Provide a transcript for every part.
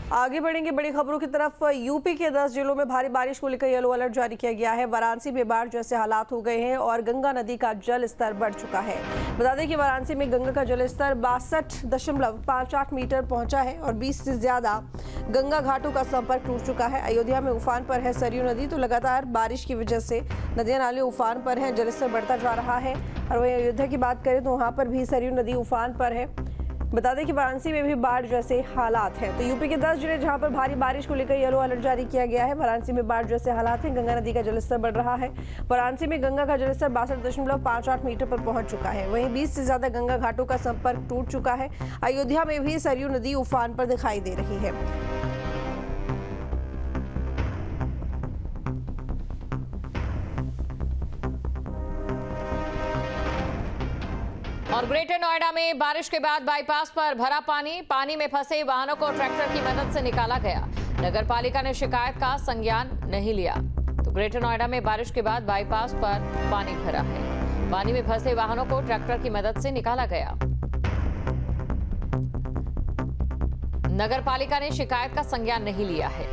आगे बढ़ेंगे बड़ी खबरों की तरफ। यूपी के 10 जिलों में भारी बारिश को लेकर येलो अलर्ट जारी किया गया है। वाराणसी में बाढ़ जैसे हालात हो गए हैं और गंगा नदी का जल स्तर बढ़ चुका है। बता दें कि वाराणसी में गंगा का जल स्तर 62.58 मीटर पहुंचा है और 20 से ज्यादा गंगा घाटों का संपर्क टूट चुका है। अयोध्या में उफान पर है सरयू नदी, तो लगातार बारिश की वजह से नदियां नाले उफान पर हैं, जलस्तर बढ़ता जा रहा है। और वहीं अयोध्या की बात करें तो वहां पर भी सरयू नदी उफान पर है। बता दें कि वाराणसी में भी बाढ़ जैसे हालात हैं। तो यूपी के 10 जिले जहां पर भारी बारिश को लेकर येलो अलर्ट जारी किया गया है। वाराणसी में बाढ़ जैसे हालात हैं, गंगा नदी का जलस्तर बढ़ रहा है। वाराणसी में गंगा का जलस्तर 62.58 मीटर पर पहुंच चुका है। वहीं 20 से ज्यादा गंगा घाटों का संपर्क टूट चुका है। अयोध्या में भी सरयू नदी उफान पर दिखाई दे रही है। और ग्रेटर नोएडा में बारिश के बाद बाईपास पर भरा पानी में फंसे वाहनों को ट्रैक्टर की मदद से निकाला गया। नगर पालिका ने शिकायत का संज्ञान नहीं लिया। तो ग्रेटर नोएडा में बारिश के बाद बाईपास पर पानी भरा है। पानी में फंसे वाहनों को ट्रैक्टर की मदद से निकाला गया। नगर पालिका ने शिकायत का संज्ञान नहीं लिया है।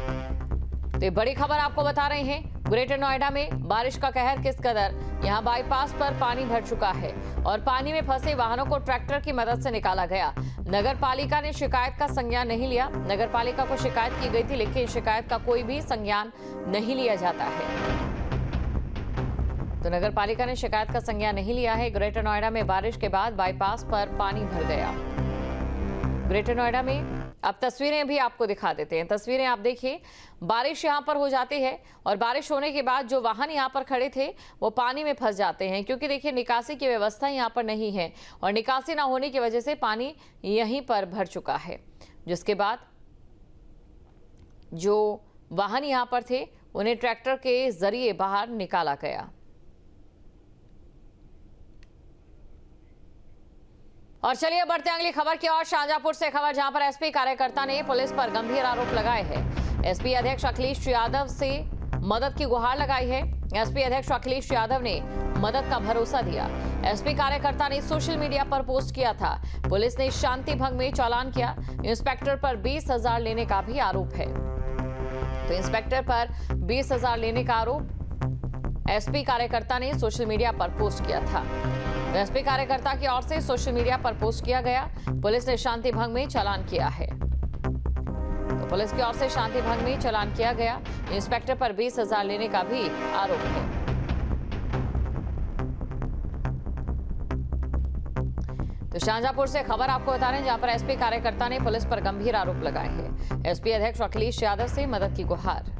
तो ये बड़ी खबर आपको बता रहे हैं। ग्रेटर नोएडा में बारिश का कहर किस कदर, यहां बाईपास पर पानी भर चुका है और पानी में फंसे वाहनों को ट्रैक्टर की मदद से निकाला गया। नगर पालिका ने शिकायत का संज्ञान नहीं लिया। नगर पालिका को शिकायत की गई थी, लेकिन शिकायत का कोई भी संज्ञान नहीं लिया जाता है। तो नगर पालिका ने शिकायत का संज्ञान नहीं लिया है। ग्रेटर नोएडा में बारिश के बाद बाईपास पर पानी भर गया। ग्रेटर नोएडा में अब तस्वीरें भी आपको दिखा देते हैं। तस्वीरें आप देखिए, बारिश यहां पर हो जाती है और बारिश होने के बाद जो वाहन यहां पर खड़े थे वो पानी में फंस जाते हैं, क्योंकि देखिए निकासी की व्यवस्था यहां पर नहीं है और निकासी ना होने की वजह से पानी यहीं पर भर चुका है। जिसके बाद जो वाहन यहां पर थे उन्हें ट्रैक्टर के जरिए बाहर निकाला गया। और चलिए बढ़ते हैं अगली खबर की ओर। शाहजहांपुर से खबर, जहां पर एसपी कार्यकर्ता ने पुलिस पर गंभीर आरोप लगाए हैं। एसपी अध्यक्ष अखिलेश यादव से मदद की गुहार लगाई है। एसपी अध्यक्ष अखिलेश यादव ने मदद का भरोसा दिया। एसपी कार्यकर्ता ने सोशल मीडिया पर पोस्ट किया था। पुलिस ने शांति भंग में चालान किया। इंस्पेक्टर पर 20,000 लेने का भी आरोप है। तो इंस्पेक्टर पर 20,000 लेने का आरोप एसपी कार्यकर्ता ने सोशल मीडिया पर पोस्ट किया था। एसपी कार्यकर्ता की ओर से सोशल मीडिया पर पोस्ट किया गया। पुलिस ने शांति भंग में चालान किया है। तो पुलिस की ओर से शांति भंग में चालान किया गया। इंस्पेक्टर पर 20,000 लेने का भी आरोप है। तो शाहजहांपुर से खबर आपको बता रहे हैं, जहां पर एसपी कार्यकर्ता ने पुलिस पर गंभीर आरोप लगाए हैं। एसपी अध्यक्ष अखिलेश यादव से मदद की गुहार।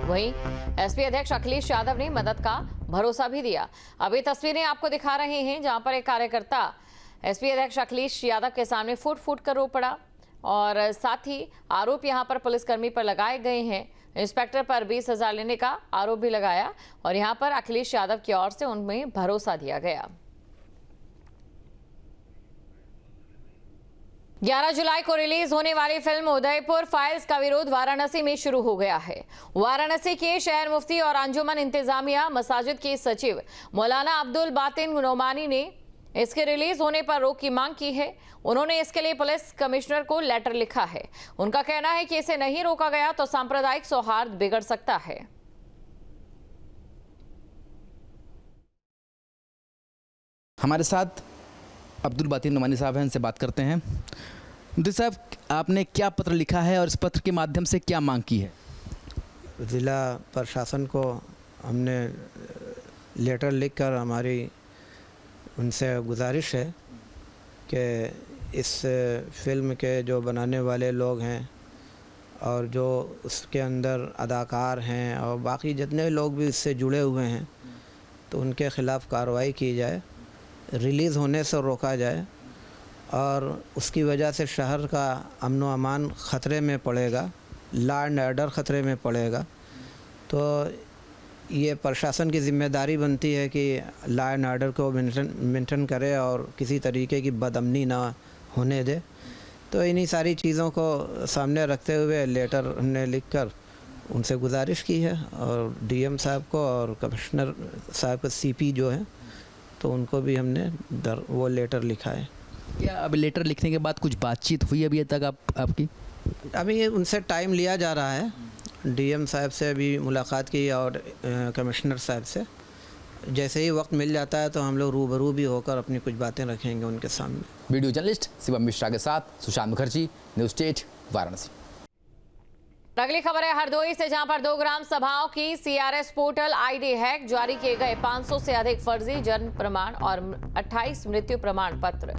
वहीं एसपी अध्यक्ष अखिलेश यादव ने मदद का भरोसा भी दिया। अभी तस्वीरें आपको दिखा रहे हैं, जहां पर एक कार्यकर्ता एसपी अध्यक्ष अखिलेश यादव के सामने फूट फूट कर रो पड़ा और साथ ही आरोप यहां पर पुलिसकर्मी पर लगाए गए हैं। इंस्पेक्टर पर 20,000 लेने का आरोप भी लगाया और यहां पर अखिलेश यादव की ओर से उनमें भरोसा दिया गया। 11 जुलाई को रिलीज होने वाली फिल्म उदयपुर फाइल्स का विरोध वाराणसी में शुरू हो गया है। वाराणसी के शहर मुफ्ती और अंजुमन इंतजामिया मसाजिद के सचिव मौलाना अब्दुल बातिन नोमानी ने इसके रिलीज होने पर रोक की मांग की है। उन्होंने इसके लिए पुलिस कमिश्नर को लेटर लिखा है। उनका कहना है कि इसे नहीं रोका गया तो सांप्रदायिक सौहार्द बिगड़ सकता है। हमारे साथ अब्दुल बातिन नोमानी साहब हैं, इनसे बात करते हैं। मुफ्ती साहब, आपने क्या पत्र लिखा है और इस पत्र के माध्यम से क्या मांग की है? ज़िला प्रशासन को हमने लेटर लिखकर हमारी उनसे गुजारिश है कि इस फिल्म के जो बनाने वाले लोग हैं और जो उसके अंदर अदाकार हैं और बाकी जितने लोग भी इससे जुड़े हुए हैं, तो उनके ख़िलाफ़ कार्रवाई की जाए, रिलीज़ होने से रोका जाए। और उसकी वजह से शहर का अमन व अमान ख़तरे में पड़ेगा, लॉ एंड ऑर्डर ख़तरे में पड़ेगा। तो ये प्रशासन की ज़िम्मेदारी बनती है कि लॉ एंड ऑर्डर को मेंटेन करे और किसी तरीके की बदअमनी ना होने दे। तो इन्हीं सारी चीज़ों को सामने रखते हुए लेटर हमने लिखकर उनसे गुजारिश की है और डीएम साहब को और कमिश्नर साहब का सीपी जो है, तो उनको भी हमने वो लेटर लिखा है। क्या अब लेटर लिखने के बाद कुछ बातचीत हुई अभी तक आपकी? अभी उनसे टाइम लिया जा रहा है, डीएम साहब से अभी मुलाकात की और कमिश्नर साहब से। जैसे ही वक्त मिल जाता है तो हम लोग रूबरू भी होकर अपनी कुछ बातें रखेंगे उनके सामने। वीडियो जर्नलिस्ट शिवम मिश्रा के साथ सुशांत मुखर्जी, न्यूज़ 8 वाराणसी। अगली खबर है हरदोई से, जहां पर 2 ग्राम सभाओं की सीआरएस पोर्टल आईडी हैक, जारी किए गए 500 से अधिक फर्जी जन्म प्रमाण और 28 मृत्यु प्रमाण पत्र।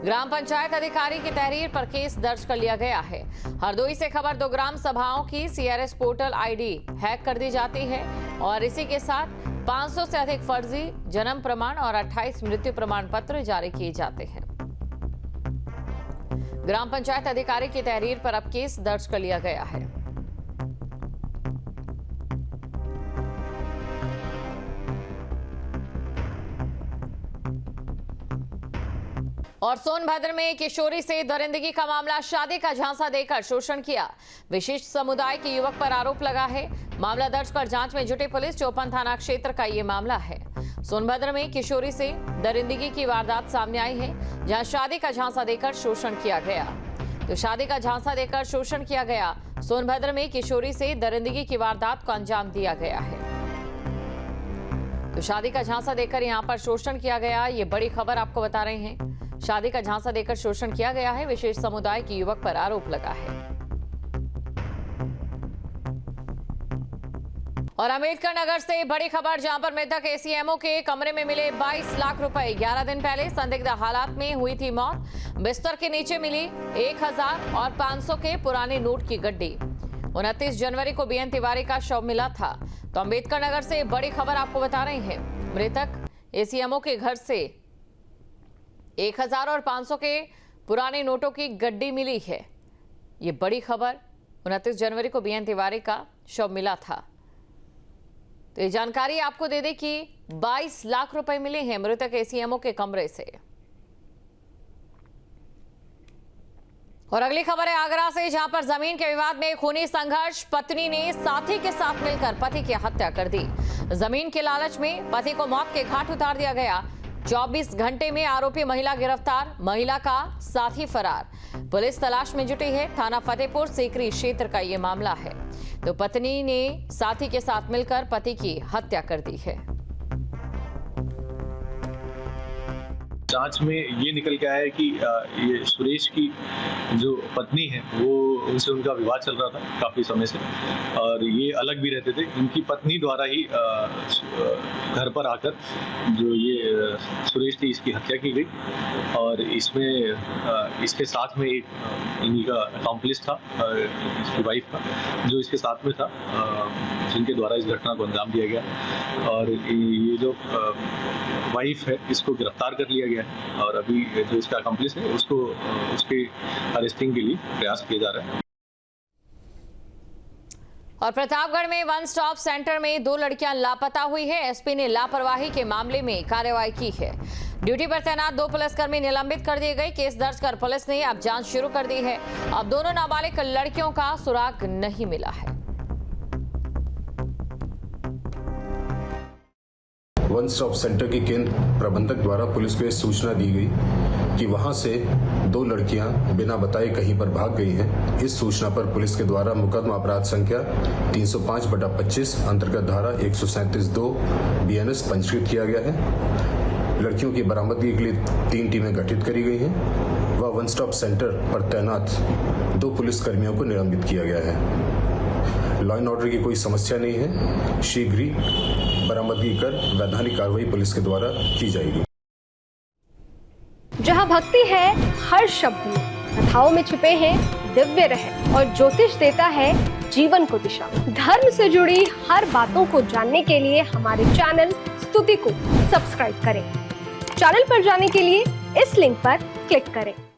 ग्राम पंचायत अधिकारी की तहरीर पर केस दर्ज कर लिया गया है। हरदोई से खबर, 2 ग्राम सभाओं की सीआरएस पोर्टल आईडी हैक कर दी जाती है और इसी के साथ 500 से अधिक फर्जी जन्म प्रमाण और 28 मृत्यु प्रमाण पत्र जारी किए जाते हैं। ग्राम पंचायत अधिकारी की तहरीर पर अब केस दर्ज कर लिया गया है। और सोनभद्र में किशोरी से दरिंदगी का मामला, शादी का झांसा देकर शोषण किया, विशिष्ट समुदाय के युवक पर आरोप लगा है। मामला दर्ज कर जांच में जुटी पुलिस। चौपन थाना क्षेत्र का ये मामला है। सोनभद्र में किशोरी से दरिंदगी की वारदात सामने आई है, जहां शादी का झांसा देकर शोषण किया गया। तो शादी का झांसा देकर शोषण किया गया। सोनभद्र में किशोरी से दरिंदगी की वारदात को अंजाम दिया गया है। तो शादी का झांसा देकर यहां पर शोषण किया गया, ये बड़ी खबर आपको बता रहे हैं। शादी का झांसा देकर शोषण किया गया है, विशेष समुदाय के युवक पर आरोप लगा है। और अंबेडकर नगर से बड़ी खबर, जहां पर मृतक एसीएमओ के कमरे में मिले 22 लाख रुपए। 11 दिन पहले संदिग्ध हालात में हुई थी मौत। बिस्तर के नीचे मिली 1000 और 500 के पुराने नोट की गड्डी। 29 जनवरी को बीएन तिवारी का शव मिला था। तो अंबेडकर नगर से बड़ी खबर आपको बता रहे हैं। मृतक एसीएमओ के घर से 1000 और 500 के पुराने नोटों की गड्डी मिली है। ये बड़ी खबर, 29 जनवरी को बीएन तिवारी का शव मिला था। तो ये जानकारी आपको दे दें कि 22 लाख रुपए मिले हैं मृतक एसीएमओ के कमरे से। और अगली खबर है आगरा से, जहां पर जमीन के विवाद में खूनी संघर्ष, पत्नी ने साथी के साथ मिलकर पति की हत्या कर दी। जमीन के लालच में पति को मौत के घाट उतार दिया गया। 24 घंटे में आरोपी महिला गिरफ्तार, महिला का साथी फरार। पुलिस तलाश में जुटी है। थाना फतेहपुर सीकरी क्षेत्र का ये मामला है। तो पत्नी ने साथी के साथ मिलकर पति की हत्या कर दी है। जांच में ये निकल के आया है कि ये सुरेश की जो पत्नी है वो उनसे उनका विवाद चल रहा था काफ़ी समय से, और ये अलग भी रहते थे। इनकी पत्नी द्वारा ही घर पर आकर जो ये सुरेश थी इसकी हत्या की गई, और इसमें इसके साथ में एक इन्हीं का अकॉम्प्लिस था, इसकी वाइफ का, जो इसके साथ में था, जिनके द्वारा इस घटना को अंजाम दिया गया। और ये जो वाइफ है इसको गिरफ्तार कर लिया गया है, और अभी जो इसका अकम्प्लिस है उसको उसके अरेस्टिंग के लिए प्रयास किया जा रहा है। और प्रतापगढ़ में वन स्टॉप सेंटर में 2 लड़कियां लापता हुई है। एसपी ने लापरवाही के मामले में कार्रवाई की है। ड्यूटी पर तैनात 2 पुलिसकर्मी निलंबित कर दिए गए। केस दर्ज कर पुलिस ने अब जांच शुरू कर दी है। अब दोनों नाबालिग लड़कियों का सुराग नहीं मिला है। वन स्टॉप सेंटर के केंद्र प्रबंधक द्वारा पुलिस को यह सूचना दी गई कि वहां से 2 लड़कियां बिना बताए कहीं पर भाग गई हैं। इस सूचना पर पुलिस के द्वारा मुकदमा अपराध संख्या 305/25 अंतर्गत धारा 137(2) BNS पंजीकृत किया गया है। लड़कियों की बरामदगी के लिए 3 टीमें गठित करी गई हैं। वह वन स्टॉप सेंटर पर तैनात 2 पुलिसकर्मियों को निलंबित किया गया है। लॉ एंड ऑर्डर की कोई समस्या नहीं है। शीघ्र ही बरामदगी कर वैधानिक कार्रवाई पुलिस के द्वारा की जाएगी। जहां भक्ति है हर शब्द में, कथाओं में छिपे हैं दिव्य रहस्य और ज्योतिष देता है जीवन को दिशा। धर्म से जुड़ी हर बातों को जानने के लिए हमारे चैनल स्तुति को सब्सक्राइब करें। चैनल पर जाने के लिए इस लिंक पर क्लिक करें।